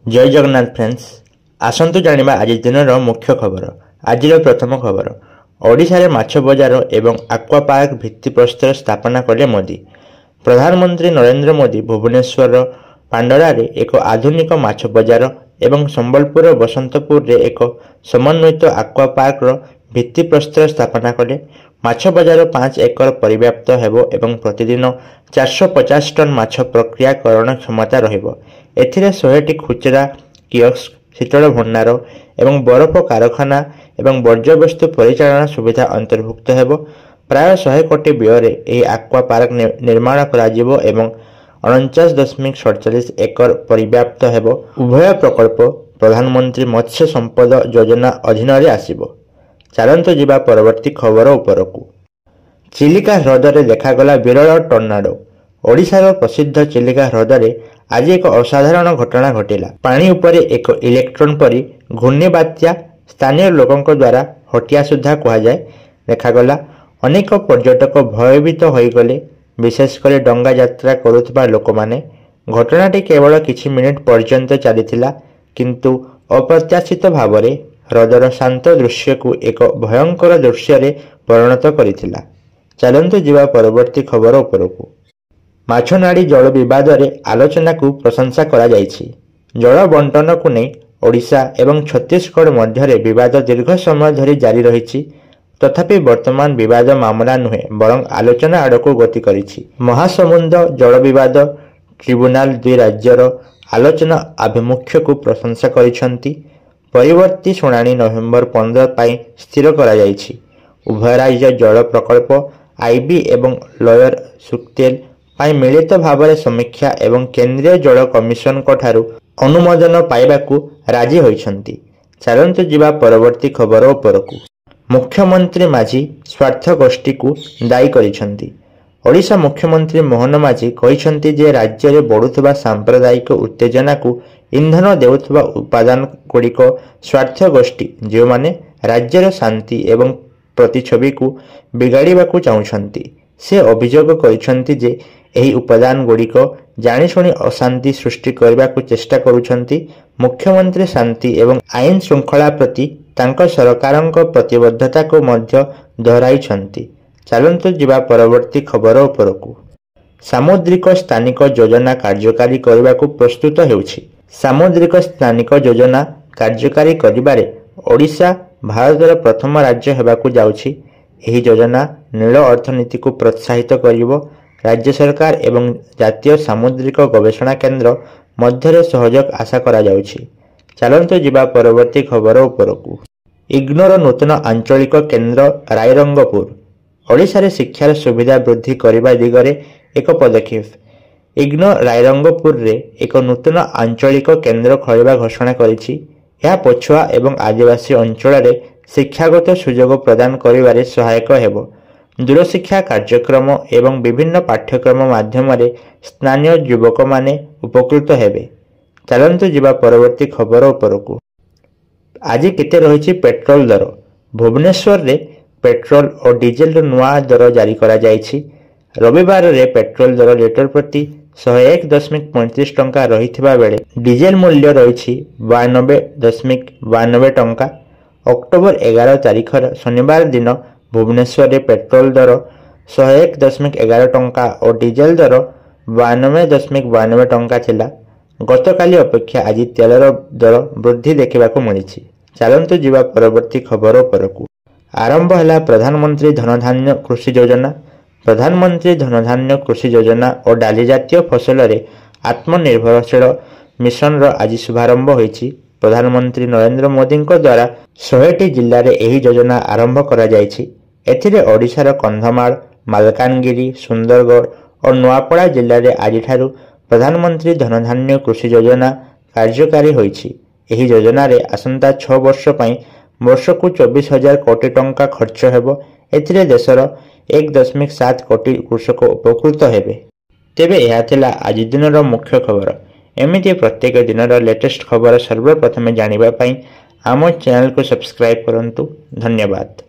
जय जगन्नाथ फ्रेंड्स आसतु जानिबा आज दिन मुख्य खबर। आज प्रथम खबर ओडिशा रे माछ बजार एवं आक्वा पार्क भित्तिप्रस्तर स्थापना कले मोदी। प्रधानमंत्री नरेंद्र मोदी भुवनेश्वर पांडरा रे एक आधुनिक माछ बजार एवं संबलपुर बसंतपुर रे एक समन्वित आक्वा पार्क भित्तिप्रस्तर स्थापना कले। माछ बजार 5 एकर परिव्याप्त हेबो एवं प्रतिदिन 450 टन माछ प्रक्रियाकरण क्षमता रहिबो। एथिरे 100टी खुचरा कियोस्क, शीतल भंडार एवं बरफ कारखाना एवं वर्ज्यवस्तु परिचालन सुविधा अंतर्भुक्त हेबो। प्राय 100 कोटी व्यୟରେ ଏହି आक्वा पार्क निर्माण कराजिबो एवं 49.47 एकर परिव्याप्त हेबो। उभय प्रकल्प प्रधानमंत्री मत्स्य संपद योजना अधीन रे आसीबो। चलंतु जिबा परवर्ती खबर उपरकू। चिलिका ह्रदरे देखागला विरल टर्नाडो। ओडिशार प्रसिद्ध चिलिका ह्रदरे आज एक असाधारण घटना घटिला। पानी उपरे एक इलेक्ट्रॉन परी घूर्णी बात्या स्थानीय लोकों द्वारा हटिया सुधा कह जाए देखागला। अनेक पर्यटक भयभीत होइगले, विशेषकर डंगा यात्रा करुवा लोक माने। घटनाटी केवल किछि मिनिट पर्यंत चलीथिला, किंतु अप्रत्याशित भावरे ह्रदर शांत दृश्य को एक भयंकर दृश्य रे परिणत करिथिला। चलंतु जिबा परवर्ती खबर उपरकू। माछनाड़ी जल विवाद रे आलोचना को प्रशंसा करा जायछि। जल बंटन को नहीं ओडिशा एवं छत्तीसगढ़ मध्य विवाद दीर्घ समय धरी जारी रही। तथापि वर्तमान विवाद मामला नुहे बरं आलोचना आड़क गति करिछि। महासमुंद जल विवाद ट्रिब्यूनाल दुई राज्यर आलोचना आभिमुख्य को प्रशंसा करिछंती। परिवर्ती शुणाणी नवेम्बर 15 पाई स्थिर करा जायछि। उभय राज्य जल प्रकल्प आईबी एवं लयर सुक्तेल पाई मिलित भाव समीक्षा एवं केंद्रीय जल कमिशन ठारू अनुमोदन पाइबाकू राजी होइछंती। चलंतु जिबा परवर्ती खबर उपरकू। मुख्यमंत्री माझी स्वार्थ गोष्ठी को दायी करिछंती। ओडिशा मुख्यमंत्री मोहन माझी कहिछंती जे राज्य रे बढ़ुथबा सांप्रदायिक उत्तेजना को इंधन देउथबा उपादान गुड़िक स्वार्थ गोष्ठी जो माने राज्यर शांति एवं प्रतिछवि को बिगाड़िबाकू चाहुछंती। से अभियोग करिछंती जे एही उपादान गुड़िक जानिशुणी अशांति सृष्टि करने को चेष्टा करुछंती। मुख्यमंत्री शांति एवं आईन श्रृंखला प्रति तांको सरकारक प्रतिबद्धता को मध्य दोहराइछंती। चलंतु जिबा परवर्ती खबर उपरकू। सामुद्रिक स्थानिक योजना कार्यकारी करने को प्रस्तुत हेउछि। सामुद्रिक स्थानिक योजना कार्यकारी करिबारे ओडिशा भारतर प्रथम राज्य हेबाकू जाउछि। एही योजना नील अर्थनीति को प्रोत्साहित करिवो। राज्य सरकार एवं जातीय सामुद्रिक गवेषणा केंद्र मध्य सहयोग आशा करा जाउछि। चलंतु जिबा परवर्ती खबर उपरकू। इग्नोर नूतन आंचलिक केंद्र रायरंगपुर। ओडिशा रे शिक्षार सुविधा वृद्धि करने दिगरे एक पदक्षेप। इग्नो रायरंगपुर रे एक नूतन आंचलिक केंद्र खोलिबा घोषणा करिछि। यह पछुआ एवं आदिवासी अंचल रे शिक्षागत सुजोग प्रदान करिबारे सहायक हेबो। दूरशिक्षा कार्यक्रम एवं विभिन्न पाठ्यक्रम माध्यम स्थानीय युवक माने उपकृत हेबे। चलंतु जिबा परवर्ती खबर उपरकू। आज केते रहिछि पेट्रोल दर। भुवनेश्वर रे पेट्रोल और डीजेल नुआ दर जारी करा जायछि। रविवार रे पेट्रोल दर लिटर प्रति 101.35 टंका रहिथिबा बेले डीजेल मूल्य रहिछि 92.92 टंका। अक्टोबर 11 तारिख शनिवार दिन भुवनेश्वर रे पेट्रोल दर 101.11 टंका और डीजेल दर 92.92 टंका थिला। गतकाली अपेक्षा आज तेलर दर वृद्धि देखा मिली। चलंतु जिबा परवर्ती खबर उपरकू। आरंभ है प्रधानमंत्री धनधान्य कृषि योजना। प्रधानमंत्री धनधान्य कृषि योजना और डाली जातीय फसल रे आत्मनिर्भरशील मिशन आज शुभारंभ होईछि। प्रधानमंत्री नरेंद्र मोदी द्वारा 100टी जिले में यह योजना आरंभ करा जायछि। एथिरे ओडिशार कंधमाल, मालकानगिरी, सुंदरगढ़ और नुआपड़ा जिले में आज प्रधानमंत्री धनधान्य कृषि योजना कार्यकारी होईछि। एही योजना रे आसंता 6 वर्ष पई वर्ष को 24,000 कोटी टंका खर्च हेबो। एथिरे देशर 1.7 कोटी कृषक उपकृत हेबे। तेबे यह थिला आज दिनर मुख्य खबर। एमिति प्रत्येक दिनर लेटेस्ट खबर सर्वप्रथमे जानिबा पई आम चैनल को सब्सक्राइब करंतु। धन्यवाद।